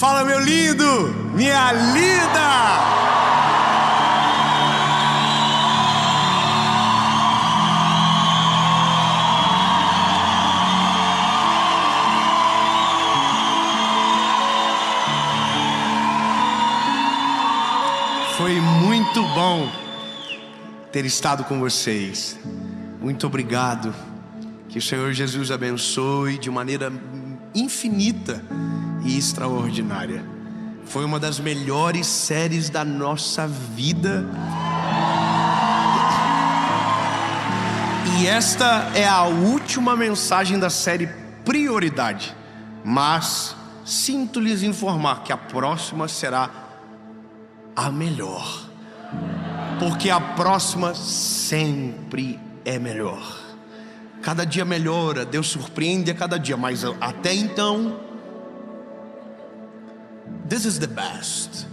Fala, meu lindo, minha linda. Foi muito bom ter estado com vocês. Muito obrigado. Que o Senhor Jesus abençoe de maneira infinita e extraordinária. Foi uma das melhores séries da nossa vida. E esta é a última mensagem da série Prioridade. Mas sinto lhes informar que a próxima será a melhor, porque a próxima sempre é melhor. Cada dia melhora, Deus surpreende a cada dia, mas até então, this is the best.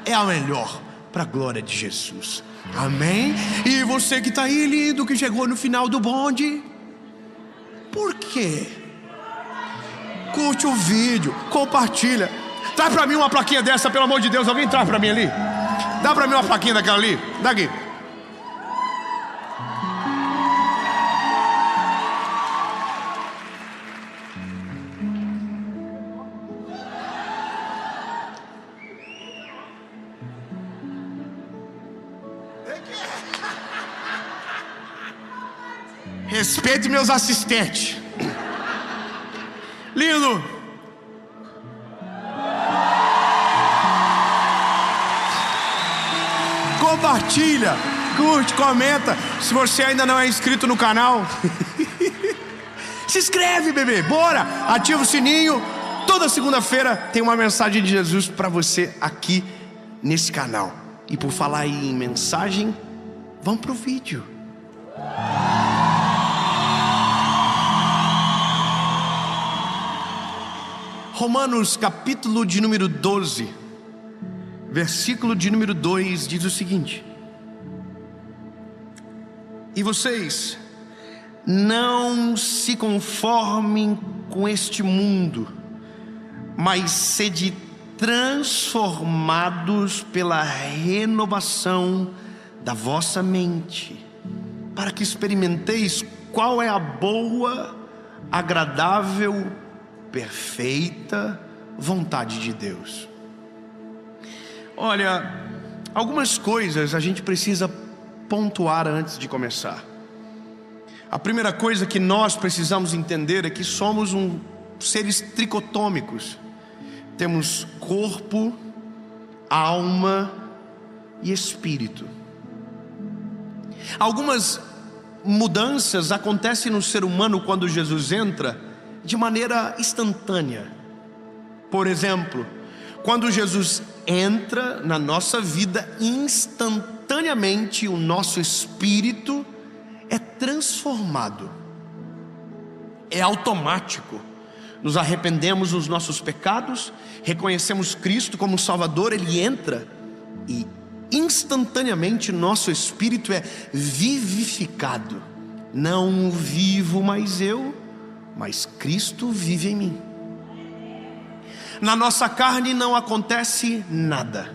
É a melhor, para a glória de Jesus. Amém? E você que está aí, lindo, que chegou no final do bonde, por quê? Curte o vídeo, compartilha. Traz pra mim uma plaquinha dessa, pelo amor de Deus. Alguém traz pra mim ali? Dá pra mim uma plaquinha daquela ali? Daqui. Respeite meus assistentes. Lindo. Compartilha, curte, comenta. Se você ainda não é inscrito no canal, se inscreve, bebê, bora. Ativa o sininho. Toda segunda-feira tem uma mensagem de Jesus para você aqui nesse canal. E por falar em mensagem, vamos pro vídeo. Romanos capítulo de número 12, versículo de número 2 diz o seguinte: e vocês não se conformem com este mundo, mas sede transformados pela renovação da vossa mente, para que experimenteis qual é a boa, agradável, perfeita vontade de Deus. Olha, algumas coisas a gente precisa pontuar antes de começar. A primeira coisa que nós precisamos entender é que somos seres tricotômicos. Temos corpo, alma e espírito. Algumas mudanças acontecem no ser humano quando Jesus entra de maneira instantânea. Por exemplo, quando Jesus entra na nossa vida, instantaneamente o nosso espírito é transformado. É automático. Nos arrependemos dos nossos pecados, reconhecemos Cristo como Salvador, Ele entra e instantaneamente nosso espírito é vivificado. Não vivo mais eu, mas Cristo vive em mim. Na nossa carne não acontece nada,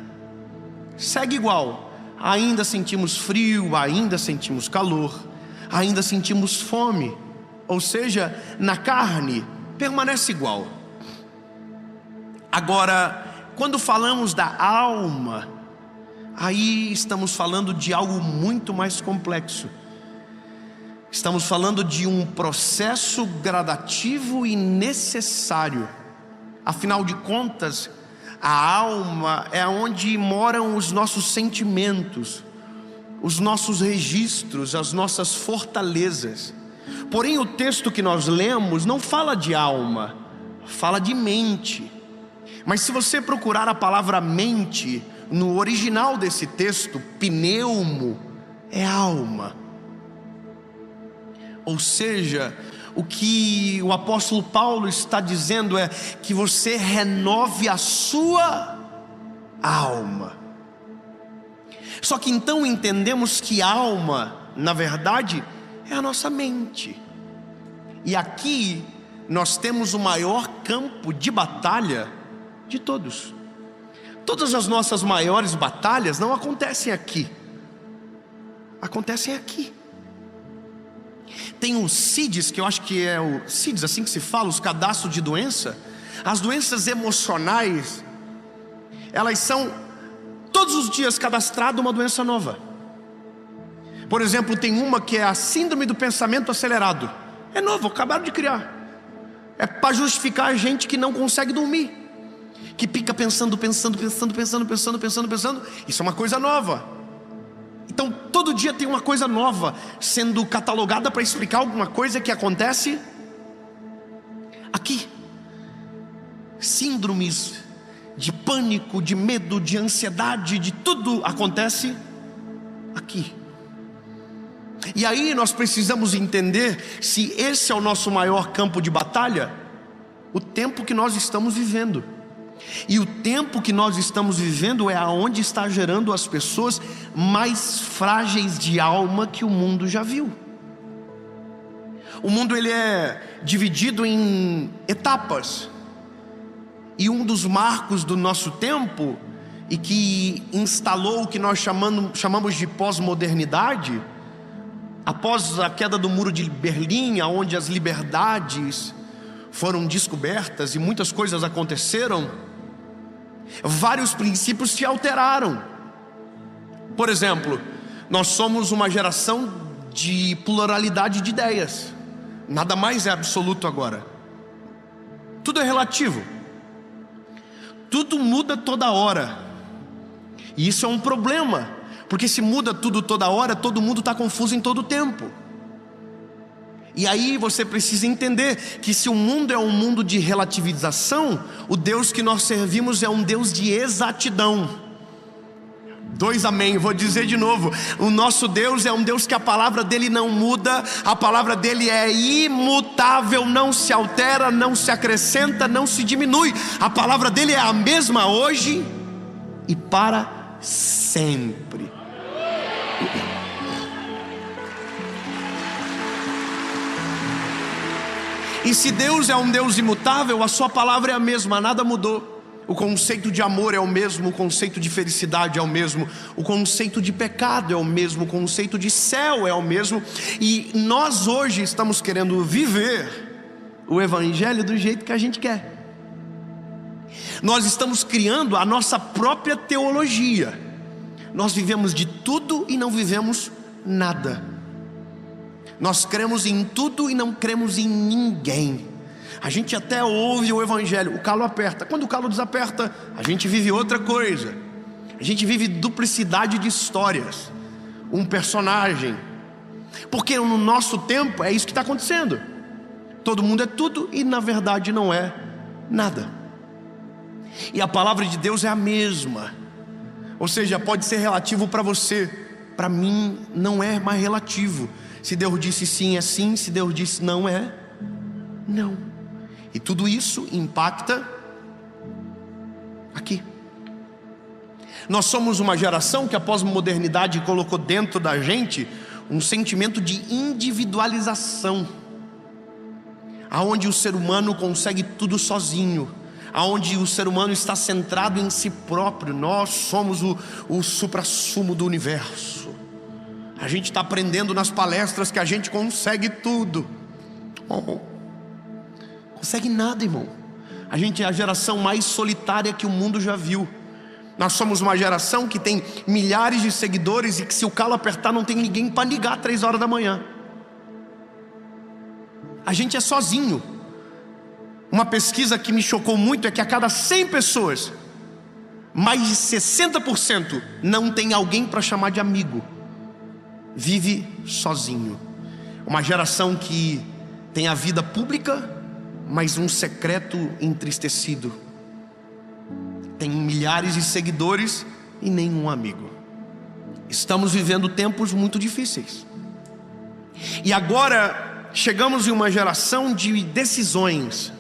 segue igual. Ainda sentimos frio, ainda sentimos calor, ainda sentimos fome. Ou seja, na carne permanece igual. Agora, quando falamos da alma, aí estamos falando de algo muito mais complexo. Estamos falando de um processo gradativo e necessário. Afinal de contas, a alma é onde moram os nossos sentimentos, os nossos registros, as nossas fortalezas. Porém, o texto que nós lemos não fala de alma, fala de mente. Mas se você procurar a palavra mente no original desse texto, pneumo é alma. Ou seja, o que o apóstolo Paulo está dizendo é que você renove a sua alma. Só que então entendemos que alma, na verdade, é a nossa mente. E aqui nós temos o maior campo de batalha de todos. Todas as nossas maiores batalhas não acontecem aqui, acontecem aqui. Tem o CIDS, que eu acho que é o CIDS, assim que se fala, os cadastros de doença. As doenças emocionais, elas são todos os dias cadastrada uma doença nova. Por exemplo, tem uma que é a síndrome do pensamento acelerado. É novo, acabaram de criar. É para justificar a gente que não consegue dormir, que fica pensando. Isso é uma coisa nova. Então todo dia tem uma coisa nova sendo catalogada para explicar alguma coisa que acontece aqui. Síndromes de pânico, de medo, de ansiedade, de tudo acontece aqui. E aí nós precisamos entender se esse é o nosso maior campo de batalha, o tempo que nós estamos vivendo. E o tempo que nós estamos vivendo é aonde está gerando as pessoas mais frágeis de alma que o mundo já viu. O mundo ele é dividido em etapas. E um dos marcos do nosso tempo, e que instalou o que nós chamamos de pós-modernidade, após a queda do muro de Berlim, onde as liberdades foram descobertas e muitas coisas aconteceram, vários princípios se alteraram. Por exemplo, nós somos uma geração de pluralidade de ideias. Nada mais é absoluto agora. Tudo é relativo. Tudo muda toda hora. E isso é um problema, porque se muda tudo toda hora, todo mundo está confuso em todo tempo. E aí você precisa entender que se o mundo é um mundo de relativização, o Deus que nós servimos é um Deus de exatidão. 2 amém, vou dizer de novo. O nosso Deus é um Deus que a palavra dele não muda. A palavra dele é imutável, não se altera, não se acrescenta, não se diminui. A palavra dele é a mesma hoje e para sempre. E se Deus é um Deus imutável, a sua palavra é a mesma, nada mudou. O conceito de amor é o mesmo, o conceito de felicidade é o mesmo, o conceito de pecado é o mesmo, o conceito de céu é o mesmo. E nós hoje estamos querendo viver o evangelho do jeito que a gente quer. Nós estamos criando a nossa própria teologia. Nós vivemos de tudo e não vivemos nada. Nós cremos em tudo e não cremos em ninguém. A gente até ouve o evangelho, o calo aperta. Quando o calo desaperta, a gente vive outra coisa. A gente vive duplicidade de histórias, um personagem. Porque no nosso tempo é isso que está acontecendo. Todo mundo é tudo e na verdade não é nada. E a palavra de Deus é a mesma. Ou seja, pode ser relativo para você, para mim não é mais relativo. Se Deus disse sim, é sim. Se Deus disse não, é não. E tudo isso impacta aqui. Nós somos uma geração que a pós-modernidade colocou dentro da gente um sentimento de individualização, aonde o ser humano consegue tudo sozinho, aonde o ser humano está centrado em si próprio. Nós somos o suprassumo do universo. A gente está aprendendo nas palestras que a gente consegue tudo. Consegue nada, irmão. A gente é a geração mais solitária que o mundo já viu. Nós somos uma geração que tem milhares de seguidores e que se o calo apertar não tem ninguém para ligar 3 horas da manhã. A gente é sozinho. Uma pesquisa que me chocou muito é que a cada 100 pessoas, mais de 60% não tem alguém para chamar de amigo. Vive sozinho. Uma geração que tem a vida pública, mas um secreto entristecido. Tem milhares de seguidores e nenhum amigo. Estamos vivendo tempos muito difíceis. E agora chegamos em uma geração de decisões.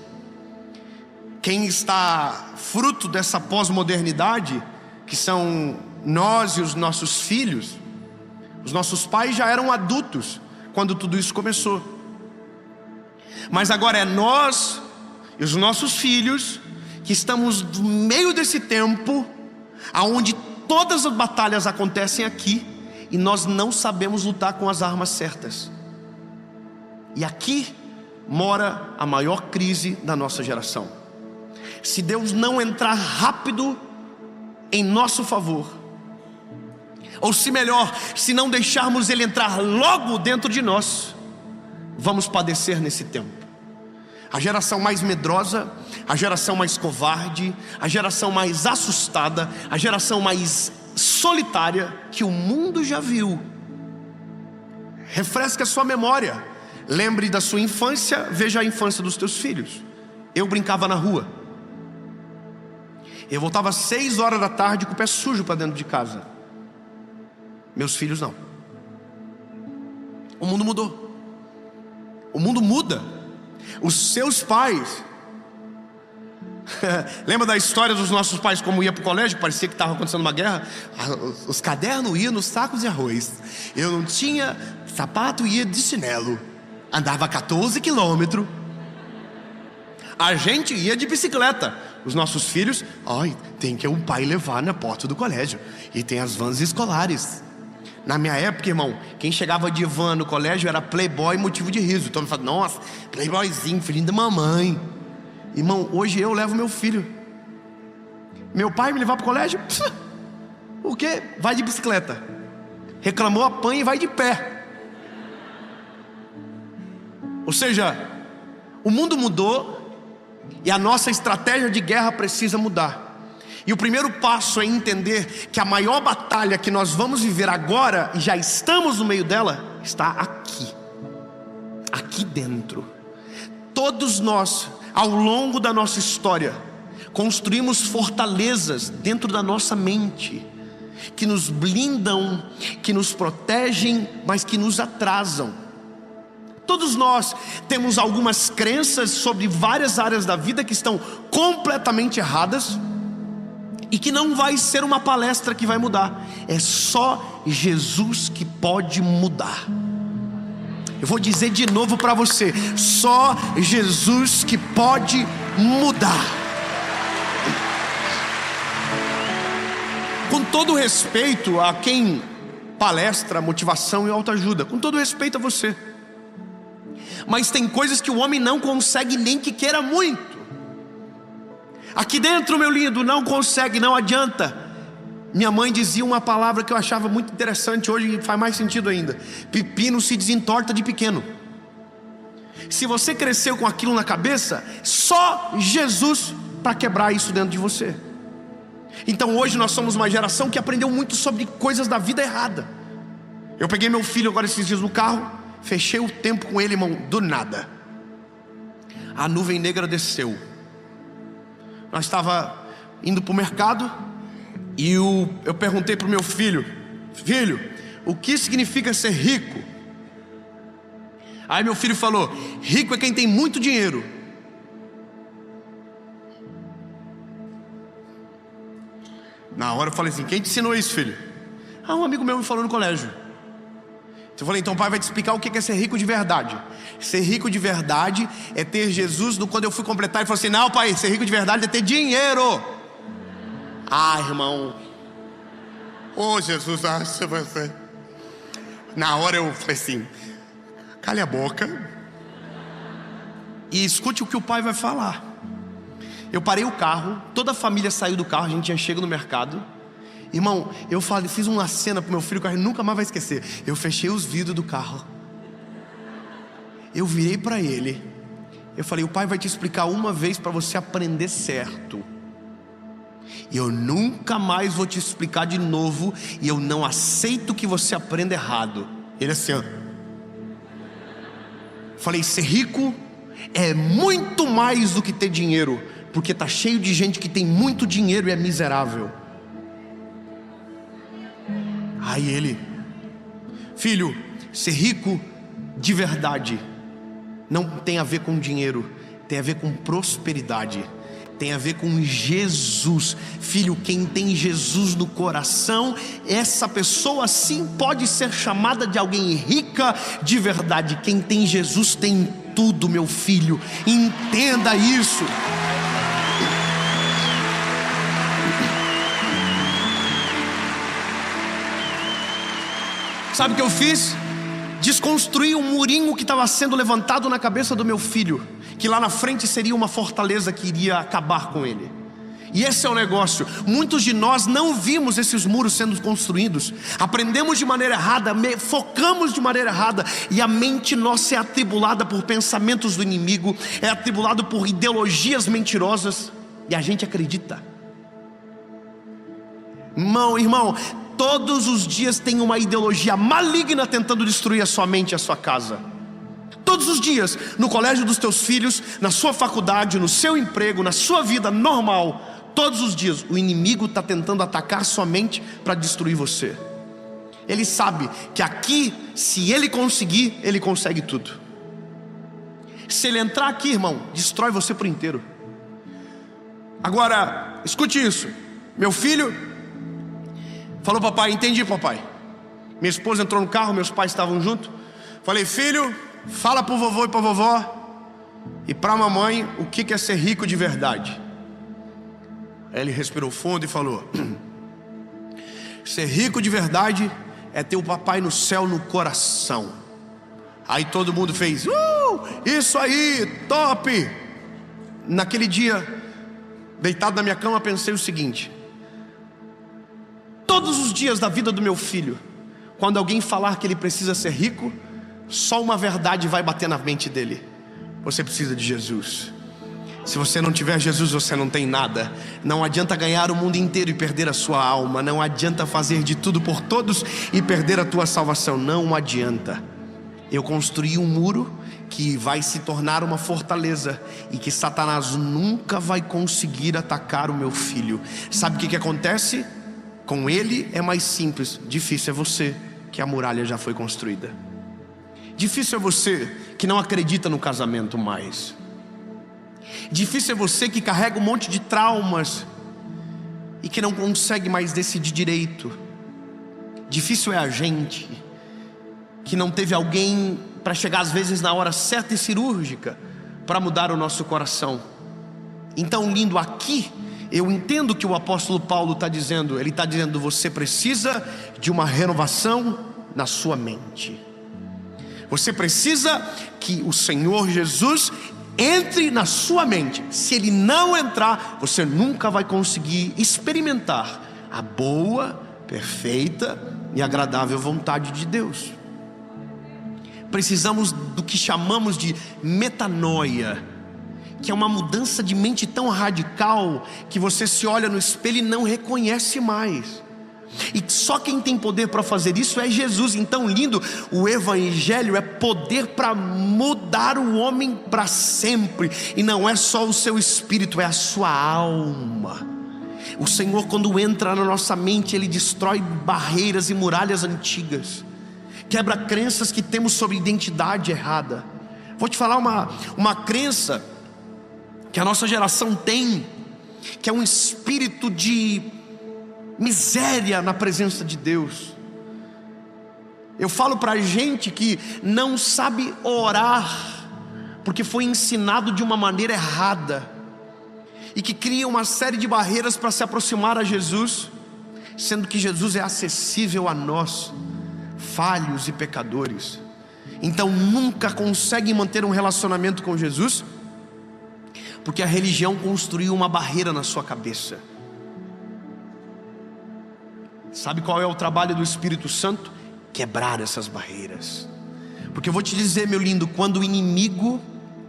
Quem está fruto dessa pós-modernidade, que são nós e os nossos filhos. Os nossos pais já eram adultos quando tudo isso começou. Mas agora é nós e os nossos filhos que estamos no meio desse tempo, aonde todas as batalhas acontecem aqui, e nós não sabemos lutar com as armas certas. E aqui mora a maior crise da nossa geração. Se Deus não entrar rápido em nosso favor, ou se melhor, se não deixarmos Ele entrar logo dentro de nós, vamos padecer nesse tempo. A geração mais medrosa, a geração mais covarde, a geração mais assustada, a geração mais solitária que o mundo já viu. Refresque a sua memória, lembre da sua infância, veja a infância dos teus filhos. Eu brincava na rua, eu voltava às 6 horas da tarde com o pé sujo para dentro de casa. Meus filhos não. O mundo mudou. O mundo muda. Os seus pais lembra da história dos nossos pais, como ia para o colégio, parecia que estava acontecendo uma guerra. Os cadernos iam nos sacos de arroz. Eu não tinha sapato, ia de chinelo. Andava 14 quilômetros. A gente ia de bicicleta. Os nossos filhos, tem que um pai levar na porta do colégio. E tem as vans escolares. Na minha época, irmão, quem chegava de van no colégio era playboy, motivo de riso. Então eu falava, nossa, playboyzinho, filhinho da mamãe. Irmão, hoje eu levo meu filho. Meu pai me levar para o colégio? O quê? Vai de bicicleta. Reclamou, apanha e vai de pé. Ou seja, o mundo mudou e a nossa estratégia de guerra precisa mudar. E o primeiro passo é entender que a maior batalha que nós vamos viver agora, e já estamos no meio dela, está aqui. Aqui dentro. Todos nós, ao longo da nossa história, construímos fortalezas dentro da nossa mente, que nos blindam, que nos protegem, mas que nos atrasam. Todos nós temos algumas crenças sobre várias áreas da vida que estão completamente erradas, e que não vai ser uma palestra que vai mudar. É só Jesus que pode mudar. Eu vou dizer de novo para você: só Jesus que pode mudar. Com todo respeito a quem palestra motivação e autoajuda, com todo respeito a você, mas tem coisas que o homem não consegue nem que queira muito. Aqui dentro, meu lindo, não consegue, não adianta. Minha mãe dizia uma palavra que eu achava muito interessante, hoje faz mais sentido ainda: pepino se desentorta de pequeno. Se você cresceu com aquilo na cabeça, só Jesus para quebrar isso dentro de você. Então hoje nós somos uma geração que aprendeu muito sobre coisas da vida errada. Eu peguei meu filho agora esses dias no carro, fechei o tempo com ele, irmão, do nada a nuvem negra desceu. Nós estava indo para o mercado e eu perguntei para o meu filho: filho, o que significa ser rico? Aí meu filho falou: rico é quem tem muito dinheiro. Na hora eu falei assim: quem te ensinou isso, filho? Um amigo meu me falou no colégio. Eu falei: então o pai vai te explicar o que é ser rico de verdade. Ser rico de verdade é ter Jesus. Quando eu fui completar, ele falou assim: não, pai, ser rico de verdade é ter dinheiro. Irmão, Jesus, você. Na hora eu falei assim: cale a boca e escute o que o pai vai falar. Eu parei o carro, toda a família saiu do carro, a gente já chega no mercado. Irmão, eu fiz uma cena pro meu filho que a gente nunca mais vai esquecer. Eu fechei os vidros do carro, eu virei para ele, eu falei: o pai vai te explicar uma vez para você aprender certo, e eu nunca mais vou te explicar de novo, e eu não aceito que você aprenda errado. Ele assim, Falei: ser rico é muito mais do que ter dinheiro, porque tá cheio de gente que tem muito dinheiro e é miserável. Aí ele: filho, ser rico de verdade não tem a ver com dinheiro, tem a ver com prosperidade, tem a ver com Jesus. Filho, quem tem Jesus no coração, essa pessoa sim pode ser chamada de alguém rica de verdade. Quem tem Jesus tem tudo, meu filho, entenda isso. Sabe o que eu fiz? Desconstruí um murinho que estava sendo levantado na cabeça do meu filho, que lá na frente seria uma fortaleza que iria acabar com ele. E esse é o negócio. Muitos de nós não vimos esses muros sendo construídos, aprendemos de maneira errada, focamos de maneira errada, e a mente nossa é atribulada por pensamentos do inimigo, é atribulada por ideologias mentirosas, e a gente acredita. Irmão, todos os dias tem uma ideologia maligna tentando destruir a sua mente e a sua casa. Todos os dias, no colégio dos teus filhos, na sua faculdade, no seu emprego, na sua vida normal, todos os dias o inimigo está tentando atacar sua mente para destruir você. Ele sabe que aqui, se ele conseguir, ele consegue tudo. Se ele entrar aqui, irmão, destrói você por inteiro. Agora, escute isso. Meu filho falou: papai, entendi, papai. Minha esposa entrou no carro, meus pais estavam juntos. Falei: filho, fala pro vovô e pra vovó e pra mamãe o que é ser rico de verdade. Aí ele respirou fundo e falou: ser rico de verdade é ter o papai no céu no coração. Aí todo mundo fez: isso aí, top. Naquele dia, deitado na minha cama, pensei o seguinte: todos os dias da vida do meu filho, quando alguém falar que ele precisa ser rico, só uma verdade vai bater na mente dele: você precisa de Jesus. Se você não tiver Jesus, você não tem nada. Não adianta ganhar o mundo inteiro e perder a sua alma. Não adianta fazer de tudo por todos e perder a tua salvação. Não adianta. Eu construí um muro que vai se tornar uma fortaleza e que Satanás nunca vai conseguir atacar o meu filho. Sabe o que acontece? Com ele é mais simples. Difícil é você, que a muralha já foi construída. Difícil é você que não acredita no casamento mais. Difícil é você que carrega um monte de traumas e que não consegue mais decidir direito. Difícil é a gente que não teve alguém para chegar às vezes na hora certa e cirúrgica para mudar o nosso coração. Então, lindo, aqui eu entendo que o apóstolo Paulo está dizendo. Ele está dizendo: você precisa de uma renovação na sua mente. Você precisa que o Senhor Jesus entre na sua mente. Se Ele não entrar, você nunca vai conseguir experimentar a boa, perfeita e agradável vontade de Deus. Precisamos do que chamamos de metanoia, que é uma mudança de mente tão radical que você se olha no espelho e não reconhece mais. E só quem tem poder para fazer isso é Jesus. Então, lindo, o Evangelho é poder para mudar o homem para sempre. E não é só o seu espírito, é a sua alma. O Senhor, quando entra na nossa mente, Ele destrói barreiras e muralhas antigas, quebra crenças que temos sobre identidade errada. Vou te falar uma crença que a nossa geração tem, que é um espírito de miséria na presença de Deus. Eu falo para gente que não sabe orar porque foi ensinado de uma maneira errada, e que cria uma série de barreiras para se aproximar a Jesus, sendo que Jesus é acessível a nós, falhos e pecadores. Então nunca conseguem manter um relacionamento com Jesus, porque a religião construiu uma barreira na sua cabeça. Sabe qual é o trabalho do Espírito Santo? Quebrar essas barreiras. Porque eu vou te dizer, meu lindo, quando o inimigo,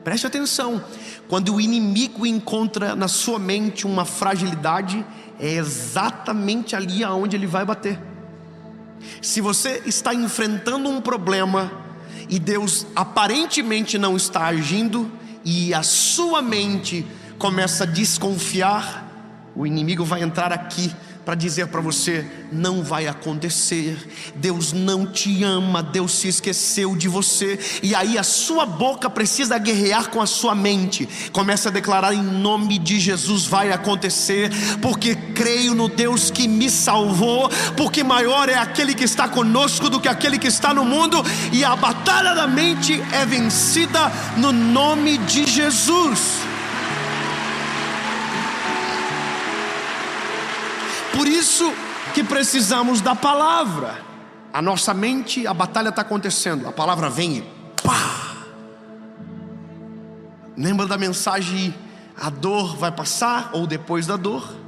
preste atenção, quando o inimigo encontra na sua mente uma fragilidade, é exatamente ali aonde ele vai bater. Se você está enfrentando um problema e Deus aparentemente não está agindo, e a sua mente começa a desconfiar, o inimigo vai entrar aqui para dizer para você: não vai acontecer, Deus não te ama, Deus se esqueceu de você. E aí a sua boca precisa guerrear com a sua mente. Começa a declarar: em nome de Jesus vai acontecer, porque creio no Deus que me salvou, porque maior é aquele que está conosco do que aquele que está no mundo. E a batalha da mente é vencida no nome de Jesus. Por isso que precisamos da palavra. A nossa mente, a batalha está acontecendo, a palavra vem e pá! Lembra da mensagem, a dor vai passar ou depois da dor?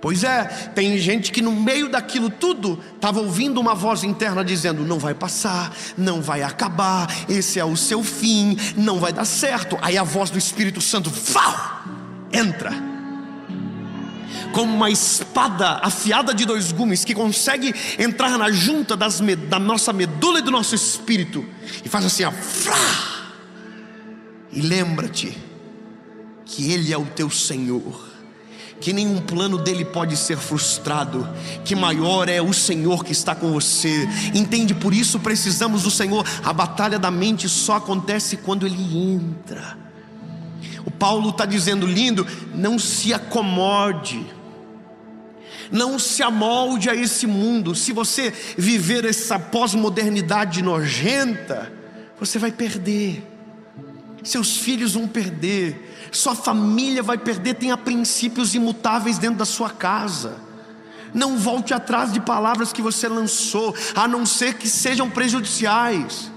Pois é, tem gente que no meio daquilo tudo estava ouvindo uma voz interna dizendo: não vai passar, não vai acabar, esse é o seu fim, não vai dar certo. Aí a voz do Espírito Santo entra como uma espada afiada de 2 gumes, que consegue entrar na junta da nossa medula e do nosso espírito, e faz assim, ó, e lembra-te que Ele é o teu Senhor, que nenhum plano dele pode ser frustrado, que maior é o Senhor que está com você. Entende? Por isso precisamos do Senhor. A batalha da mente só acontece quando Ele entra. O Paulo está dizendo, lindo, não se acomode, não se amolde a esse mundo. Se você viver essa pós-modernidade nojenta, você vai perder, seus filhos vão perder, sua família vai perder. Tenha princípios imutáveis dentro da sua casa. Não volte atrás de palavras que você lançou, a não ser que sejam prejudiciais.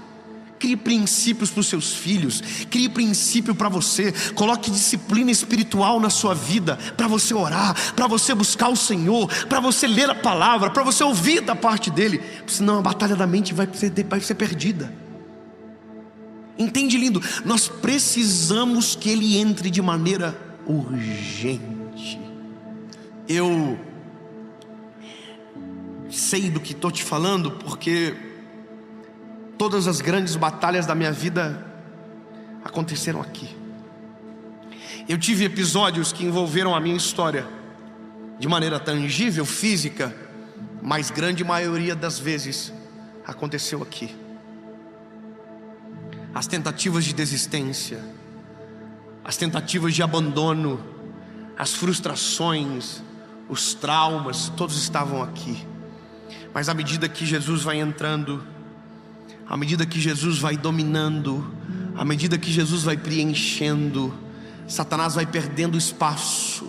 Crie princípios para os seus filhos, crie princípio para você, coloque disciplina espiritual na sua vida, para você orar, para você buscar o Senhor, para você ler a palavra, para você ouvir da parte dele, senão a batalha da mente vai ser perdida. Entende, lindo? Nós precisamos que ele entre de maneira urgente. Eu sei do que estou te falando, porque todas as grandes batalhas da minha vida aconteceram aqui. Eu tive episódios que envolveram a minha história de maneira tangível, física, mas grande maioria das vezes aconteceu aqui. As tentativas de desistência, as tentativas de abandono, as frustrações, os traumas, todos estavam aqui. Mas à medida que Jesus vai entrando, à medida que Jesus vai dominando, à medida que Jesus vai preenchendo, Satanás vai perdendo espaço,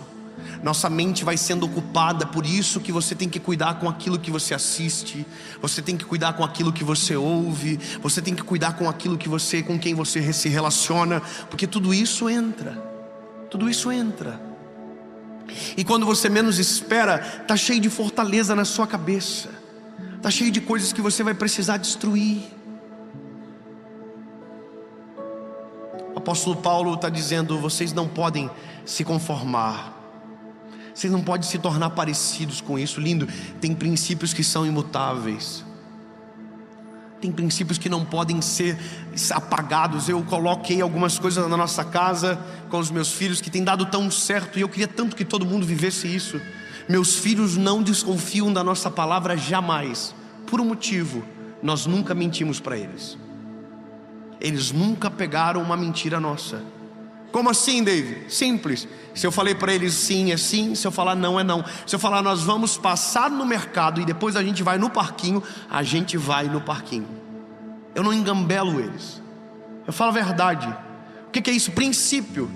nossa mente vai sendo ocupada. Por isso que você tem que cuidar com aquilo que você assiste, você tem que cuidar com aquilo que você ouve, você tem que cuidar com aquilo que com quem você se relaciona, porque tudo isso entra. E quando você menos espera, está cheio de fortaleza na sua cabeça, está cheio de coisas que você vai precisar destruir. O apóstolo Paulo está dizendo: vocês não podem se conformar, vocês não podem se tornar parecidos com isso. Lindo, tem princípios que são imutáveis, tem princípios que não podem ser apagados. Eu coloquei algumas coisas na nossa casa com os meus filhos que tem dado tão certo, e eu queria tanto que todo mundo vivesse isso. Meus filhos não desconfiam da nossa palavra jamais, por um motivo: nós nunca mentimos para eles. Eles nunca pegaram uma mentira nossa. Como assim, David? Simples. Se eu falei para eles sim, é sim. Se eu falar não, é não. Se eu falar nós vamos passar no mercado e depois a gente vai no parquinho, a gente vai no parquinho. Eu não engambelo eles, eu falo a verdade. O que é isso? Princípio.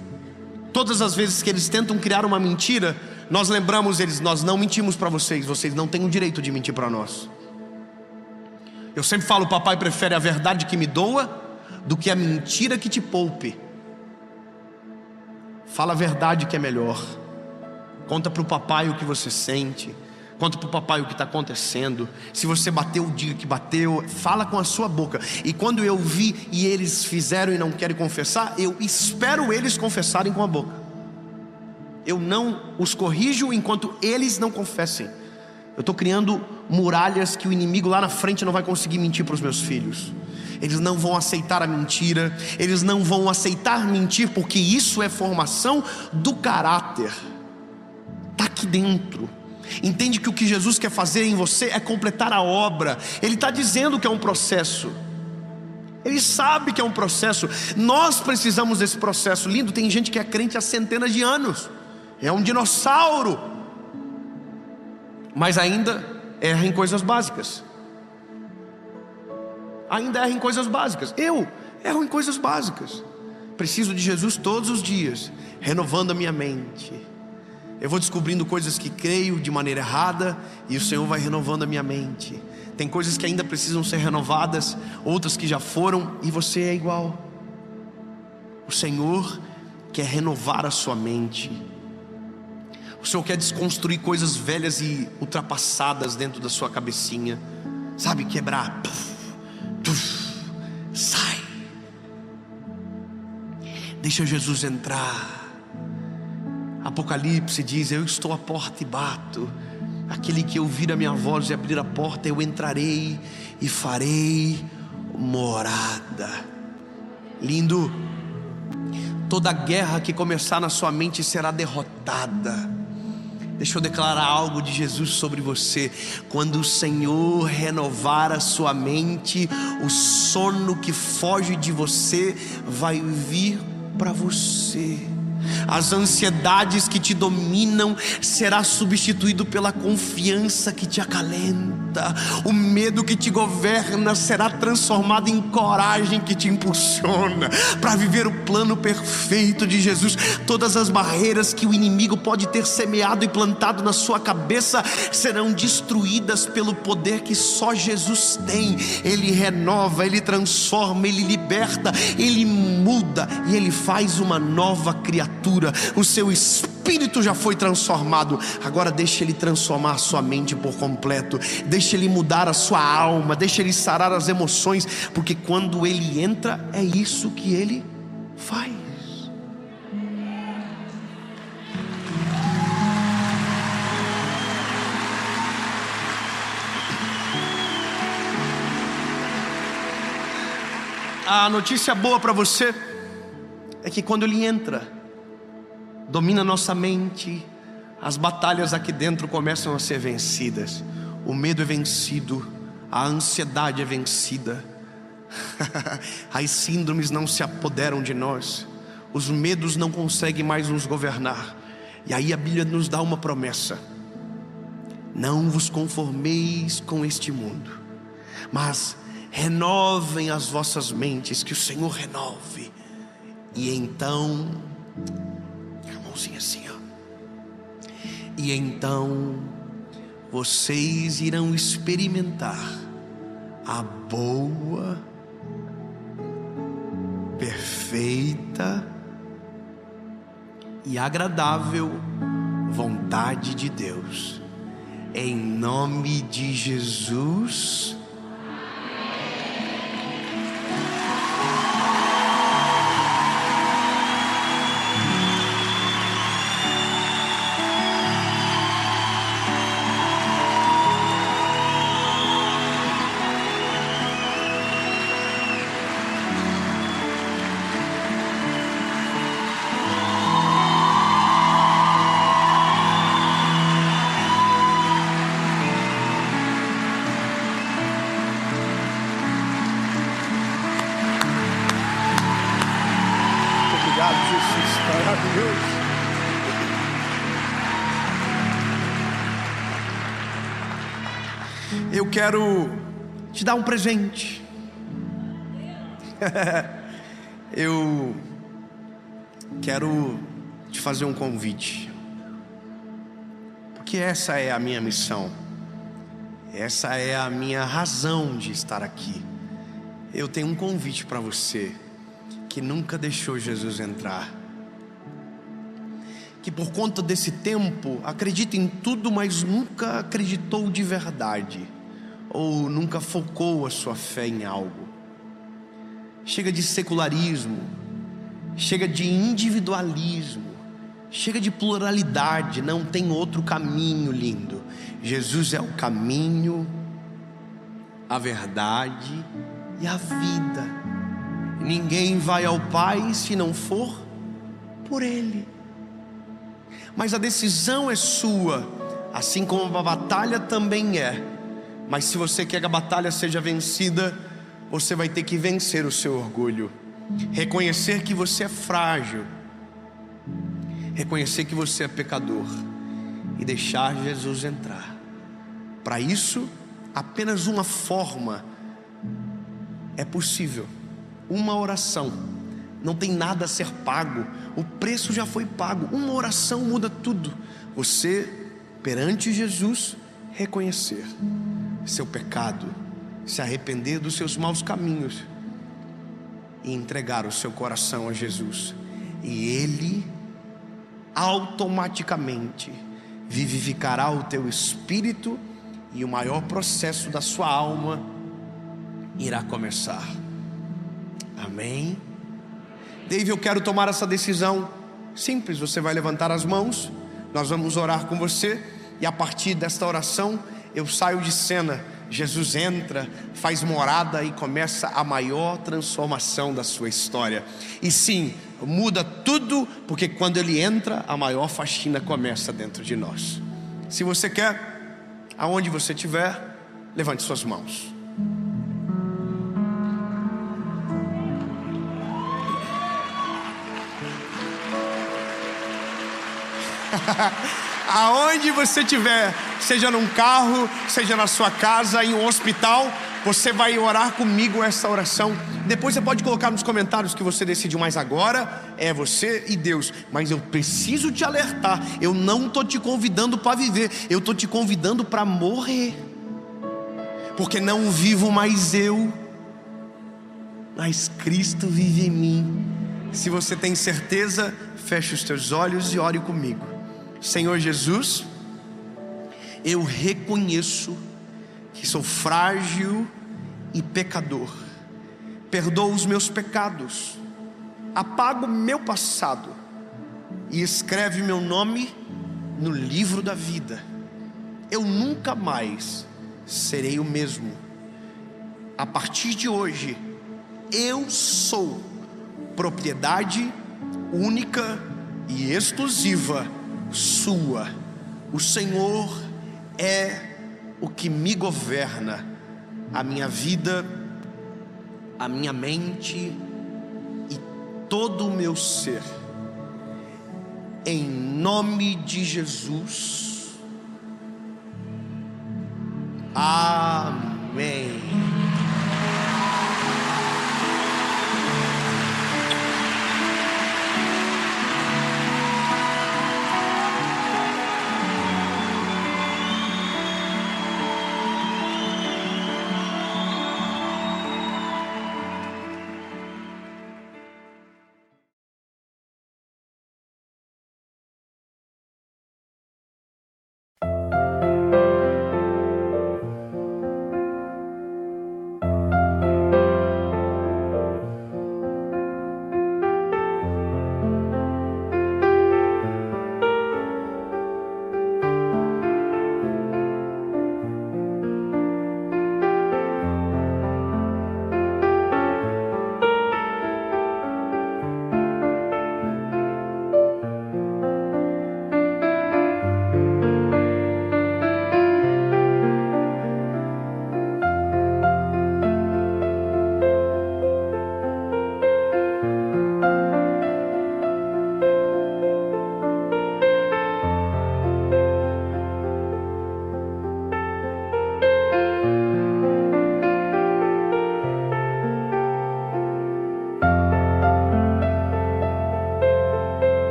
Todas as vezes que eles tentam criar uma mentira, nós lembramos eles: nós não mentimos para vocês, vocês não têm o direito de mentir para nós. Eu sempre falo: papai prefere a verdade que me doa do que a mentira que te poupe. Fala a verdade que é melhor. Conta para o papai o que você sente, conta para o papai o que está acontecendo. Se você bateu, diga que bateu, fala com a sua boca. E quando eu vi e eles fizeram e não querem confessar, eu espero eles confessarem com a boca. Eu não os corrijo enquanto eles não confessem. Eu estou criando muralhas que o inimigo lá na frente não vai conseguir mentir para os meus filhos. Eles não vão aceitar a mentira, eles não vão aceitar mentir, porque isso é formação do caráter. Está aqui dentro. Entende que o que Jesus quer fazer em você é completar a obra. Ele está dizendo que é um processo, ele sabe que é um processo. Nós precisamos desse processo. Lindo, tem gente que é crente há centenas de anos, é um dinossauro, mas ainda erra em coisas básicas. Ainda erra em coisas básicas. Eu erro em coisas básicas. Preciso de Jesus todos os dias, renovando a minha mente. Eu vou descobrindo coisas que creio de maneira errada, e o Senhor vai renovando a minha mente. Tem coisas que ainda precisam ser renovadas, outras que já foram, e você é igual. O Senhor quer renovar a sua mente. O Senhor quer desconstruir coisas velhas e ultrapassadas dentro da sua cabecinha. Sabe, quebrar. Sai. Deixa Jesus entrar. Apocalipse diz: eu estou à porta e bato. Aquele que ouvir a minha voz e abrir a porta, eu entrarei e farei morada. Lindo. Toda guerra que começar na sua mente será derrotada. Deixa eu declarar algo de Jesus sobre você. Quando o Senhor renovar a sua mente, o sono que foge de você vai vir para você. As ansiedades que te dominam será substituído pela confiança que te acalenta. O medo que te governa será transformado em coragem que te impulsiona para viver o plano perfeito de Jesus. Todas as barreiras que o inimigo pode ter semeado e plantado na sua cabeça serão destruídas pelo poder que só Jesus tem. Ele renova, Ele transforma, Ele liberta, Ele muda e Ele faz uma nova criatura. O seu espírito já foi transformado. Agora deixa Ele transformar a sua mente por completo. Deixa Ele mudar a sua alma. Deixa Ele sarar as emoções. Porque quando Ele entra, é isso que Ele faz. A notícia boa para você é que quando Ele entra, domina nossa mente, as batalhas aqui dentro começam a ser vencidas. O medo é vencido, a ansiedade é vencida. As síndromes não se apoderam de nós, os medos não conseguem mais nos governar. E aí a Bíblia nos dá uma promessa: não vos conformeis com este mundo, mas renovem as vossas mentes. Que o Senhor renove. E então, assim, ó. E então vocês irão experimentar a boa, perfeita e agradável vontade de Deus. Em nome de Jesus. Eu quero te dar um presente. Eu quero te fazer um convite, porque essa é a minha missão, essa é a minha razão de estar aqui. Eu tenho um convite para você que nunca deixou Jesus entrar, que por conta desse tempo acredita em tudo, mas nunca acreditou de verdade, ou nunca focou a sua fé em algo. Chega de secularismo, chega de individualismo, chega de pluralidade. Não tem outro caminho, lindo. Jesus é o caminho, a verdade e a vida. Ninguém vai ao Pai se não for por Ele. Mas a decisão é sua, assim como a batalha também é. Mas se você quer que a batalha seja vencida, você vai ter que vencer o seu orgulho, reconhecer que você é frágil, reconhecer que você é pecador e deixar Jesus entrar. Para isso, apenas uma forma é possível: uma oração. Não tem nada a ser pago, o preço já foi pago. Uma oração muda tudo. você, perante Jesus, reconhecer seu pecado, se arrepender dos seus maus caminhos e entregar o seu coração a Jesus. E Ele automaticamente vivificará o teu espírito e o maior processo da sua alma irá começar. Amém? Dave, eu quero tomar essa decisão. Simples, você vai levantar as mãos, nós vamos orar com você, e a partir desta oração eu saio de cena. Jesus entra, faz morada e começa a maior transformação da sua história. E sim, muda tudo, porque quando Ele entra, a maior faxina começa dentro de nós. Se você quer, aonde você estiver, levante suas mãos. Aonde você estiver, seja num carro, seja na sua casa, em um hospital, você vai orar comigo essa oração. Depois você pode colocar nos comentários que você decidiu, mas agora é você e Deus. Mas eu preciso te alertar, eu não estou te convidando para viver, eu estou te convidando para morrer. Porque não vivo mais eu, mas Cristo vive em mim. Se você tem certeza, feche os teus olhos e ore comigo. Senhor Jesus, eu reconheço que sou frágil e pecador. Perdoa os meus pecados, apaga o meu passado e escreve meu nome no livro da vida. Eu nunca mais serei o mesmo. A partir de hoje, eu sou propriedade única e exclusiva sua. O Senhor é o que me governa, a minha vida, a minha mente e todo o meu ser. Em nome de Jesus. Amém.